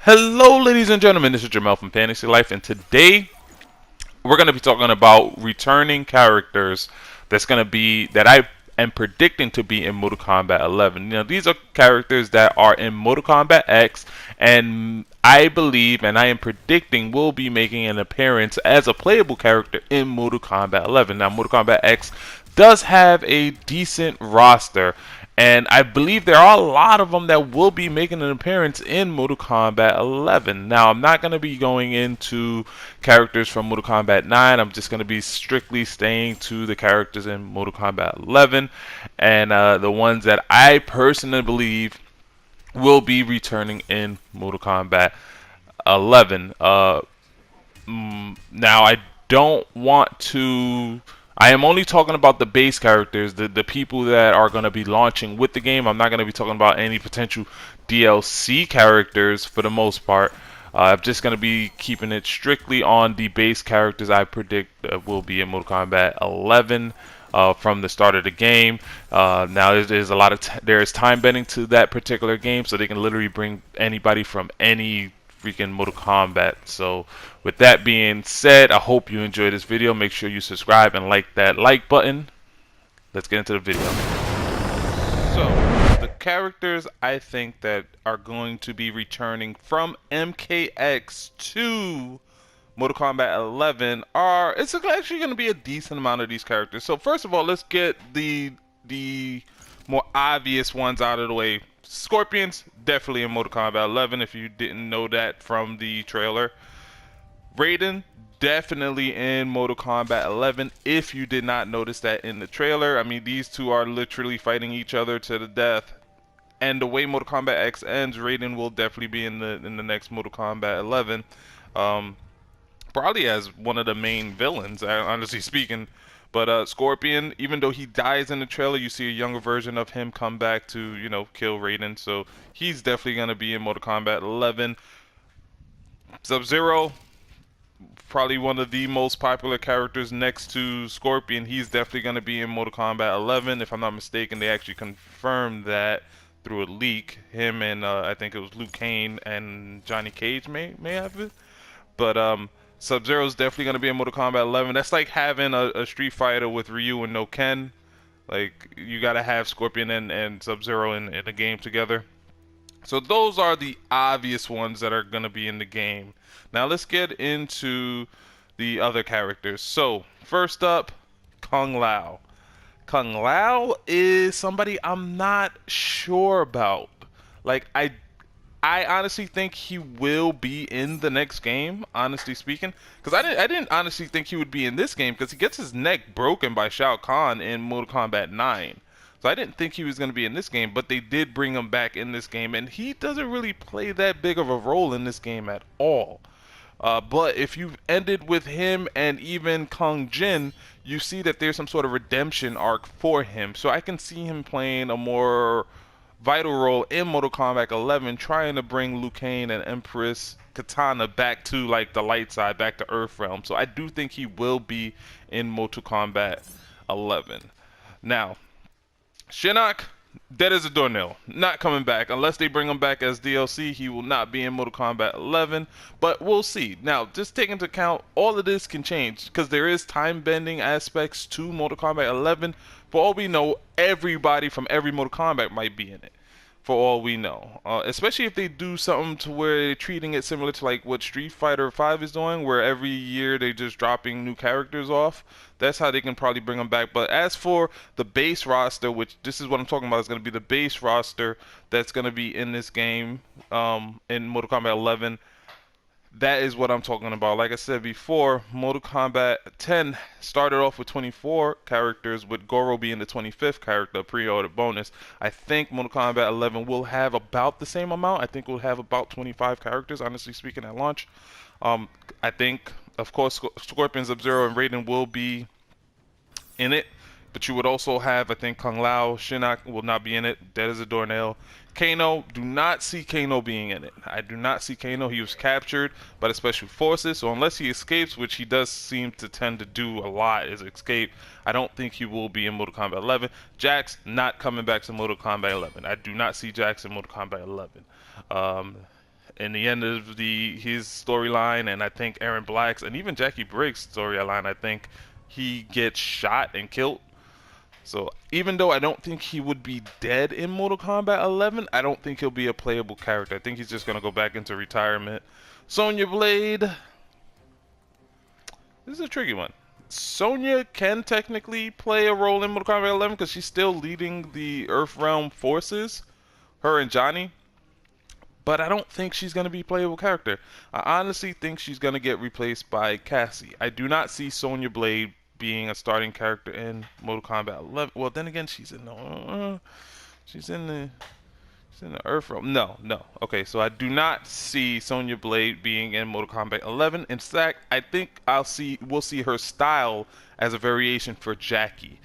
Hello, ladies and gentlemen. This is Jamel from Fantasy Life, and today we're going to be talking about returning characters that I am predicting to be in Mortal Kombat 11. These are characters that are in Mortal Kombat X, and I believe and I am predicting will be making an appearance as a playable character in Mortal Kombat 11. Now, Mortal Kombat X does have a decent roster, and I believe there are a lot of them that will be making an appearance in Mortal Kombat 11. Now, I'm not going to be going into characters from Mortal Kombat 9. I'm just going to be strictly staying to the characters in Mortal Kombat 11 and the ones that I personally believe will be returning in Mortal Kombat 11. Now, I don't want to. I am only talking about the base characters, the people that are going to be launching with the game. I'm not going to be talking about any potential DLC characters for the most part. I'm just going to be keeping it strictly on the base characters I predict will be in Mortal Kombat 11 from the start of the game. Now, there's a lot of there is time bending to that particular game, so they can literally bring anybody from any freaking Mortal Kombat. So with that being said, I hope you enjoyed this video. Make sure you subscribe and like that like button. Let's get into the video. So the characters I think that are going to be returning from MKX to Mortal Kombat 11 it's actually going to be a decent amount of these characters. So first of all, let's get the more obvious ones out of the way. Scorpions, definitely in Mortal Kombat 11 if you didn't know that from the trailer. Raiden, definitely in Mortal Kombat 11 if you did not notice that in the trailer. I mean, these two are literally fighting each other to the death. And the way Mortal Kombat X ends, Raiden will definitely be in the next Mortal Kombat 11. Probably as one of the main villains, honestly speaking. But Scorpion, even though he dies in the trailer, you see a younger version of him come back to, kill Raiden. So he's definitely going to be in Mortal Kombat 11. Sub-Zero, probably one of the most popular characters next to Scorpion. He's definitely going to be in Mortal Kombat 11. If I'm not mistaken, they actually confirmed that through a leak. Him and I think it was Liu Kang and Johnny Cage may have it. But Sub-Zero is definitely going to be in Mortal Kombat 11. That's like having a Street Fighter with Ryu and no Ken. Like, you got to have Scorpion and Sub-Zero in a game together. So those are the obvious ones that are going to be in the game. Now let's get into the other characters. So first up, Kung Lao. Kung Lao is somebody I'm not sure about. Like, I honestly think he will be in the next game, honestly speaking. Because I didn't honestly think he would be in this game because he gets his neck broken by Shao Kahn in Mortal Kombat 9. So I didn't think he was going to be in this game, but they did bring him back in this game. And he doesn't really play that big of a role in this game at all. But if you've ended with him and even Kung Jin, you see that there's some sort of redemption arc for him. So I can see him playing a more vital role in Mortal Kombat 11, trying to bring Liu Kang and Empress Katana back to like the light side, back to Earth Realm. So I do think he will be in Mortal Kombat 11. Now, Shinnok, dead as a doornail, not coming back unless they bring him back as DLC. He will not be in Mortal Kombat 11, but we'll see. Now, just take into account all of this can change because there is time bending aspects to Mortal Kombat 11. For all we know, everybody from every Mortal Kombat might be in it. For all we know, especially if they do something to where they're treating it similar to like what Street Fighter 5 is doing, where every year they're just dropping new characters off. That's how they can probably bring them back. But as for the base roster, which this is what I'm talking about, is going to be the base roster that's going to be in this game, in Mortal Kombat 11. That is what I'm talking about. Like I said before, Mortal Kombat 10 started off with 24 characters, with Goro being the 25th character, pre-order bonus. I think Mortal Kombat 11 will have about the same amount. I think we'll have about 25 characters, honestly speaking, at launch. I think, of course, Scorpion, Sub-Zero, and Raiden will be in it. But you would also have, I think, Kung Lao. Shinnok will not be in it. Dead as a doornail. Kano, do not see Kano being in it. I do not see Kano. He was captured by the Special Forces, so unless he escapes, which he does seem to tend to do a lot, is escape, I don't think he will be in Mortal Kombat 11. Jax, not coming back to Mortal Kombat 11. I do not see Jax in Mortal Kombat 11. in the end of his storyline, and I think Aaron Black's and even Jackie Briggs' storyline, I think he gets shot and killed. So even though I don't think he would be dead in Mortal Kombat 11, I don't think he'll be a playable character. I think he's just gonna go back into retirement. Sonya Blade, this is a tricky one. Sonya can technically play a role in Mortal Kombat 11 because she's still leading the Earthrealm forces, her and Johnny. But I don't think she's going to be a playable character. I honestly think she's going to get replaced by Cassie. I do not see Sonya Blade being a starting character in Mortal Kombat 11. Well, then again, she's in the Earthrealm. No, no. Okay, so I do not see Sonya Blade being in Mortal Kombat 11. In fact, I think we'll see her style as a variation for Jackie,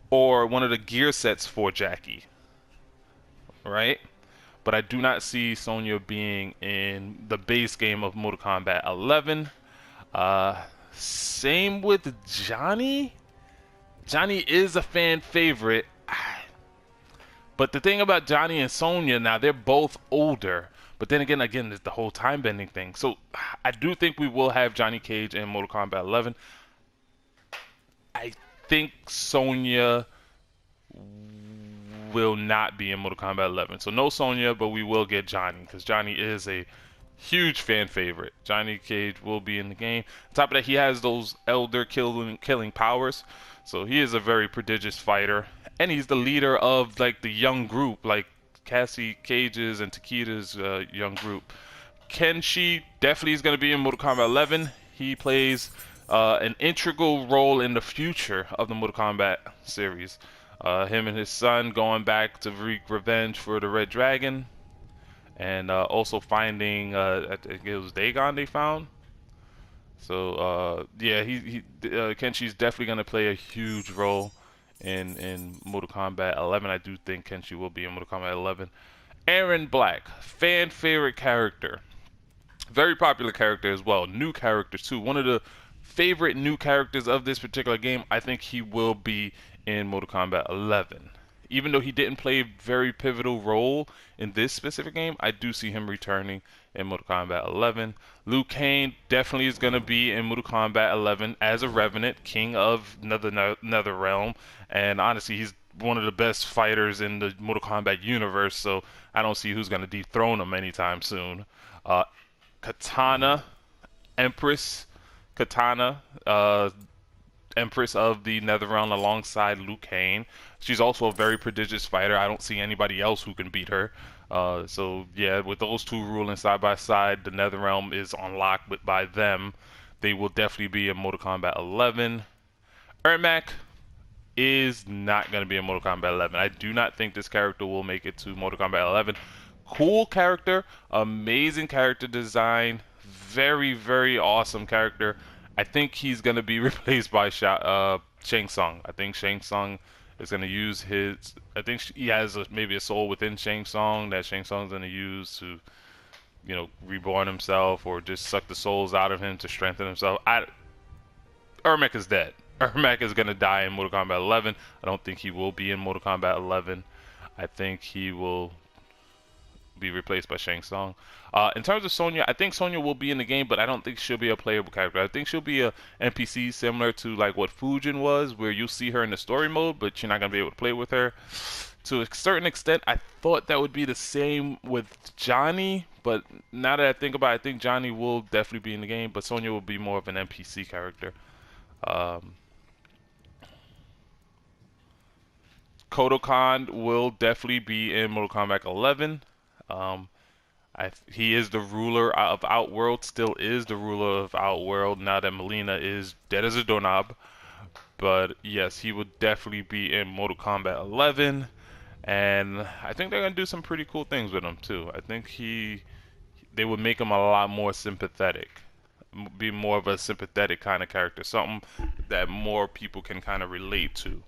or one of the gear sets for Jackie. Right? But I do not see Sonya being in the base game of Mortal Kombat 11. Same with Johnny. Johnny is a fan favorite. But the thing about Johnny and Sonya now, they're both older. But then again, there's the whole time bending thing. So I do think we will have Johnny Cage in Mortal Kombat 11. I think Sonya will not be in Mortal Kombat 11. So no Sonya, but we will get Johnny, because Johnny is a huge fan favorite. Johnny Cage will be in the game. On top of that, he has those elder killing powers. So he is a very prodigious fighter. And he's the leader of like the young group, like Cassie Cage's and Takeda's young group. Kenshi definitely is going to be in Mortal Kombat 11. He plays an integral role in the future of the Mortal Kombat series. Him and his son going back to wreak revenge for the Red Dragon, and also finding I think it was Dagon they found. So yeah, Kenshi's definitely gonna play a huge role in Mortal Kombat 11. I do think Kenshi will be in Mortal Kombat 11. Aaron Black, fan favorite character, very popular character as well. New character too. One of the favorite new characters of this particular game. I think he will be in Mortal Kombat 11. Even though he didn't play a very pivotal role in this specific game, I do see him returning in Mortal Kombat 11. Liu Kang definitely is going to be in Mortal Kombat 11 as a Revenant, king of Netherrealm, and honestly, he's one of the best fighters in the Mortal Kombat universe, so I don't see who's going to dethrone him anytime soon. Katana, Empress Katana, Empress of the Netherrealm alongside Liu Kang. She's also a very prodigious fighter. I don't see anybody else who can beat her. So yeah, with those two ruling side by side, the Netherrealm is on lock by them. They will definitely be in Mortal Kombat 11. Ermac is not going to be in Mortal Kombat 11. I do not think this character will make it to Mortal Kombat 11. Cool character, amazing character design, very, very awesome character. I think he's going to be replaced by Shang Tsung. I think Shang Tsung is going to use his... I think he has maybe a soul within Shang Tsung that Shang Tsung's going to use to, you know, reborn himself or just suck the souls out of him to strengthen himself. Ermac is dead. Ermac is going to die in Mortal Kombat 11. I don't think he will be in Mortal Kombat 11. I think he will be replaced by Shang Tsung. In terms of Sonya, I think Sonya will be in the game, but I don't think she'll be a playable character. I think she'll be a NPC similar to like what Fujin was, where you'll see her in the story mode, but you're not going to be able to play with her. To a certain extent, I thought that would be the same with Johnny, but now that I think about it, I think Johnny will definitely be in the game, but Sonya will be more of an NPC character. Kodo Khan will definitely be in Mortal Kombat 11. He is the ruler of Outworld, still is the ruler of Outworld now that Melina is dead as a doorknob. But yes, he would definitely be in Mortal Kombat 11, and I think they're gonna do some pretty cool things with him too. I think they would make him a lot more sympathetic, be more of a sympathetic kind of character, something that more people can kind of relate to.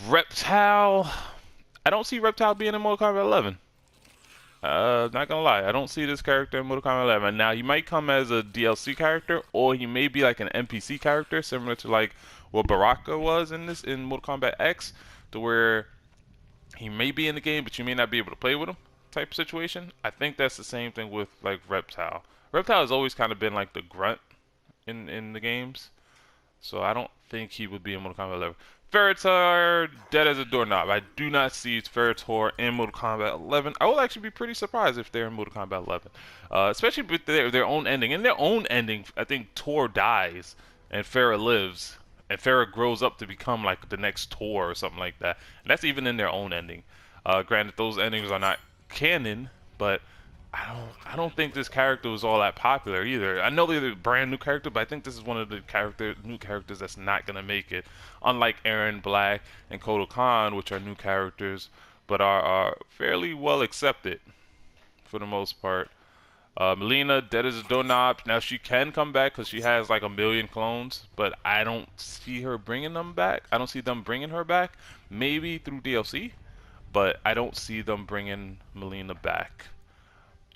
Reptile, I don't see Reptile being in Mortal Kombat 11. Not gonna lie, I don't see this character in Mortal Kombat 11. Now, he might come as a DLC character, or he may be like an NPC character, similar to like what Baraka was in Mortal Kombat X, to where he may be in the game, but you may not be able to play with him. type situation. I think that's the same thing with like Reptile. Reptile has always kind of been like the grunt in the games, so I don't think he would be in Mortal Kombat 11. Ferritor, dead as a doorknob. I do not see Ferritor in Mortal Kombat 11. I will actually be pretty surprised if they're in Mortal Kombat 11, especially with their own ending. In their own ending, I think Tor dies and Farah lives, and Farah grows up to become like the next Tor or something like that. And that's even in their own ending. Granted, those endings are not canon, but I don't think this character was all that popular either. I know they're a brand new character, but I think this is one of the new characters that's not gonna make it. Unlike Aaron Black and Kotal Khan, which are new characters, but are fairly well accepted for the most part. Melina, dead as a doorknob. Now she can come back because she has like a million clones, but I don't see her bringing them back. I don't see them bringing her back. Maybe through DLC, but I don't see them bringing Melina back.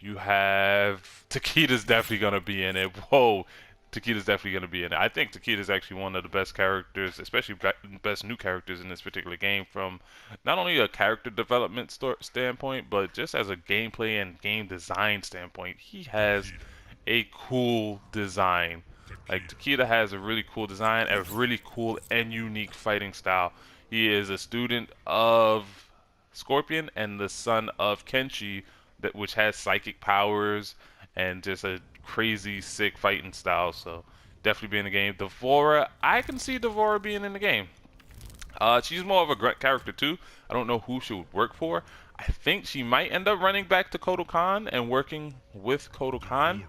You have Takeda's definitely gonna be in it. Whoa, Takeda's definitely gonna be in it. I think Takeda's actually one of the best characters, especially best new characters in this particular game, from not only a character development standpoint, but just as a gameplay and game design standpoint. He has a cool design. Like Takeda has a really cool design, a really cool and unique fighting style. He is a student of Scorpion and the son of Kenshi, that which has psychic powers and just a crazy sick fighting style. So definitely be in the game. Devora, I can see Devora being in the game. She's more of a grunt character too. I don't know who she would work for. I think she might end up running back to Kotal Khan and working with Kotal Khan,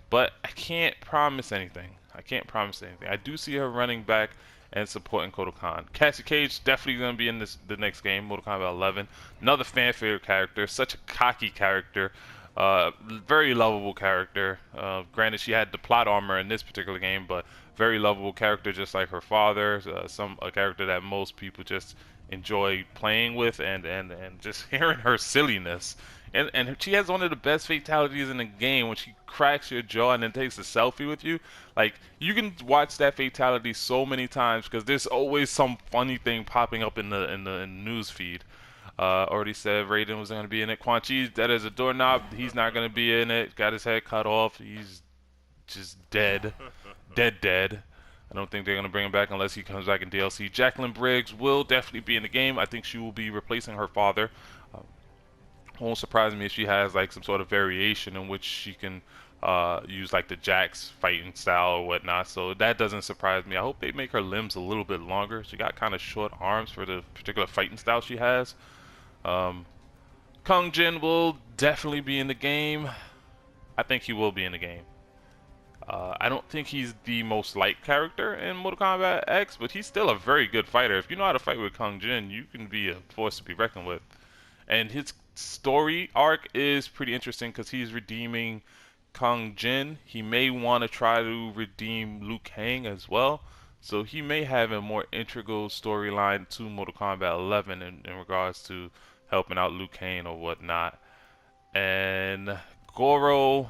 but I can't promise anything. I can't promise anything. I do see her running back and supporting Kotal Khan. Cassie Cage definitely going to be in the next game, Mortal Kombat 11. Another fan favorite character, such a cocky character, very lovable character. Granted, she had the plot armor in this particular game, but very lovable character, just like her father. A character that most people just enjoy playing with, and just hearing her silliness. And she has one of the best fatalities in the game when she cracks your jaw and then takes a selfie with you. Like, you can watch that fatality so many times because there's always some funny thing popping up in the news feed. Already said Raiden was going to be in it. Quan Chi's dead as a doorknob. He's not going to be in it. Got his head cut off. He's just dead. Dead. I don't think they're going to bring him back unless he comes back in DLC. Jacqueline Briggs will definitely be in the game. I think she will be replacing her father. Won't surprise me if she has like some sort of variation in which she can use like the Jax fighting style or whatnot. So that doesn't surprise me. I hope they make her limbs a little bit longer. She got kind of short arms for the particular fighting style she has. Kung Jin will definitely be in the game. I think he will be in the game. I don't think he's the most liked character in Mortal Kombat X, but he's still a very good fighter. If you know how to fight with Kung Jin, you can be a force to be reckoned with. And his story arc is pretty interesting because he's redeeming Kung Jin. He may want to try to redeem Liu Kang as well. So he may have a more integral storyline to Mortal Kombat 11 in regards to helping out Liu Kang or whatnot. And Goro,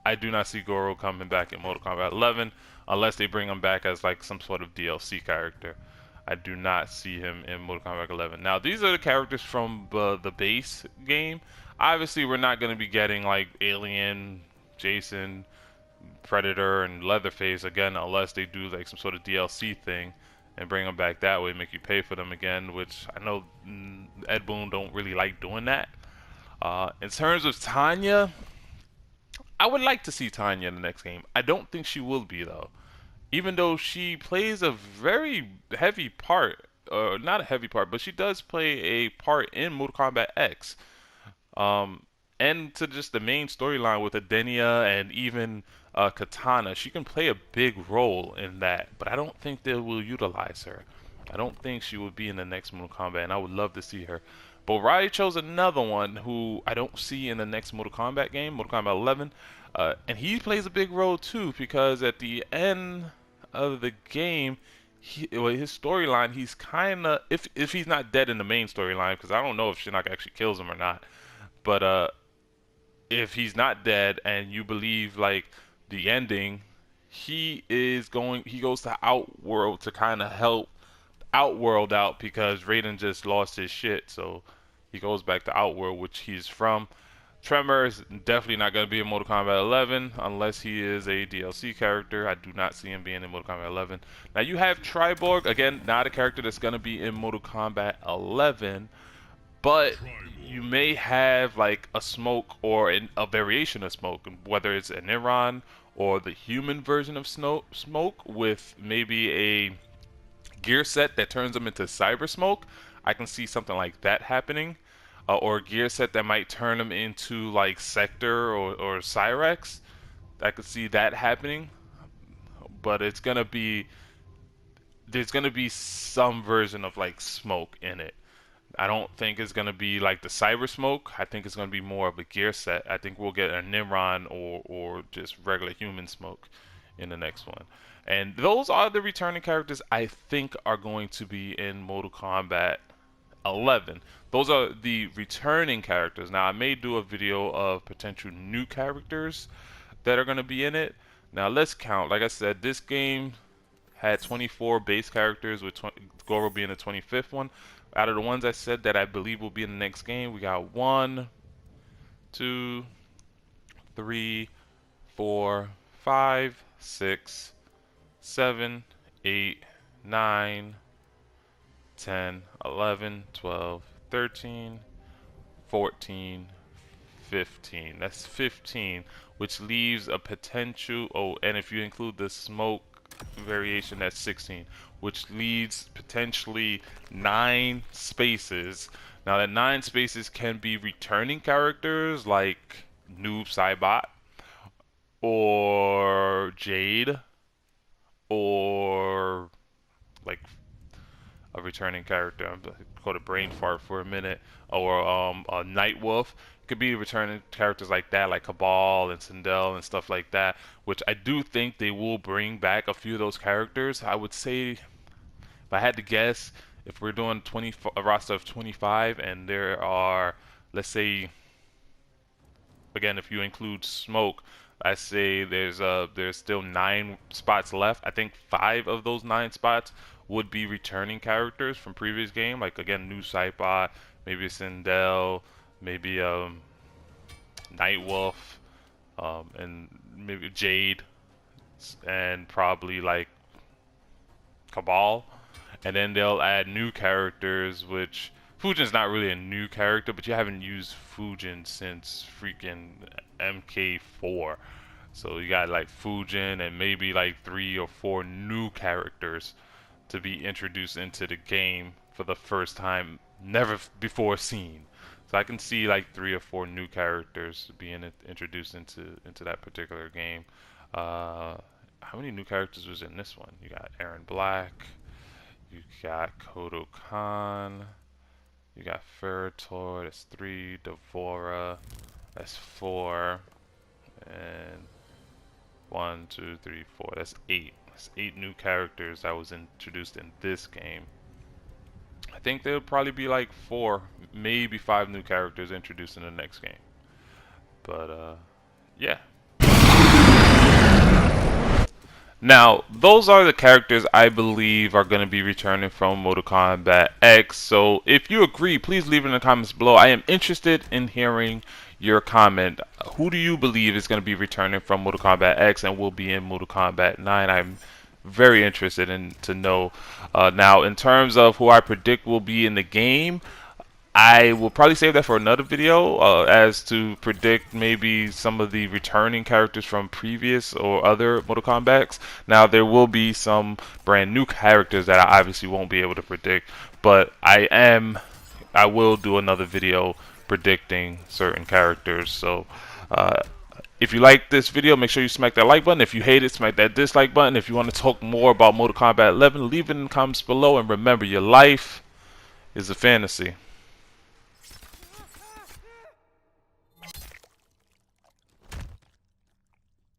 I do not see Goro coming back in Mortal Kombat 11 unless they bring him back as like some sort of DLC character. I do not see him in Mortal Kombat 11. Now, these are the characters from the base game. Obviously, we're not going to be getting like Alien, Jason, Predator, and Leatherface again unless they do like some sort of DLC thing and bring them back that way, make you pay for them again, which I know Ed Boon don't really like doing that. In terms of Tanya, I would like to see Tanya in the next game. I don't think she will be though. Even though she plays a very heavy part, not a heavy part, but she does play a part in Mortal Kombat X. And to just the main storyline with Adenia and even Katana, she can play a big role in that, but I don't think they will utilize her. I don't think she will be in the next Mortal Kombat, and I would love to see her. But Riot chose another one who I don't see in the next Mortal Kombat game, Mortal Kombat 11, and he plays a big role too because at the end of the game, his storyline, he's kind of, if he's not dead in the main storyline, because I don't know if Shinnok actually kills him or not, but if he's not dead and you believe like the ending, he goes to Outworld to kind of help Outworld out because Raiden just lost his shit, so he goes back to Outworld, which he's from. Tremor is definitely not going to be in Mortal Kombat 11 unless he is a DLC character. I do not see him being in Mortal Kombat 11. Now you have Triborg, again, not a character that's going to be in Mortal Kombat 11, but you may have like a Smoke or a variation of Smoke, whether it's an Iran or the human version of Smoke with maybe a gear set that turns them into Cyber Smoke. I can see something like that happening. Or a gear set that might turn them into like Sector or Cyrex. I could see that happening, but there's gonna be some version of like Smoke in it. I don't think it's gonna be like the Cyber Smoke. I think it's gonna be more of a gear set. I think we'll get a Nimron or just regular human Smoke in the next one. And those are the returning characters I think are going to be in Mortal Kombat 11. Those are the returning characters. Now, I may do a video of potential new characters that are going to be in it. Now, let's count. Like I said, this game had 24 base characters, with Goro being the 25th one. Out of the ones I said that I believe will be in the next game, we got 1, 2, 3, 4, 5, 6, 7, 8, 9, 10, 11, 12, 13, 14, 15. That's 15, which leaves a potential. Oh, and if you include the Smoke variation, that's 16, which leaves potentially 9 spaces. Now, that 9 spaces can be returning characters like Noob Saibot or Jade or like a returning character. I'm called a brain fart for a minute, or a Nightwolf. It could be returning characters like that, like Cabal and Sindel and stuff like that. Which I do think they will bring back a few of those characters. I would say, if I had to guess, if we're doing a roster of 25, and there are, let's say, again, if you include Smoke, I say there's still 9 spots left. I think 5 of those 9 spots would be returning characters from previous game, like again New Saibot, maybe Sindel, maybe Nightwolf, and maybe Jade, and probably like Cabal, and then they'll add new characters, which Fujin's not really a new character, but you haven't used Fujin since freaking MK4. So you got like Fujin and maybe like 3 or 4 new characters to be introduced into the game for the first time, never before seen. So I can see like 3 or 4 new characters being introduced into that particular game. How many new characters was in this one? You got Aaron Black, you got Kodo Khan, you got Ferritor, that's 3, Devora, that's 4, and 1, 2, 3, 4, that's 8. That's 8 new characters that was introduced in this game. I think there'll probably be like 4, maybe 5 new characters introduced in the next game. But yeah. Now, those are the characters I believe are going to be returning from Mortal Kombat X. So, if you agree, please leave it in the comments below. I am interested in hearing your comment. Who do you believe is going to be returning from Mortal Kombat X and will be in Mortal Kombat 9? I'm very interested in to know. Now, in terms of who I predict will be in the game, I will probably save that for another video, as to predict maybe some of the returning characters from previous or other Mortal Kombats. Now, there will be some brand new characters that I obviously won't be able to predict, but I will do another video predicting certain characters. So, if you like this video, make sure you smack that like button. If you hate it, smack that dislike button. If you want to talk more about Mortal Kombat 11, leave it in the comments below. And remember, your life is a fantasy.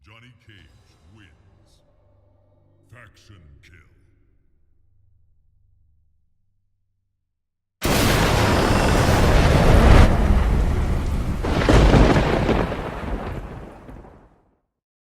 Johnny Cage wins. Faction kill.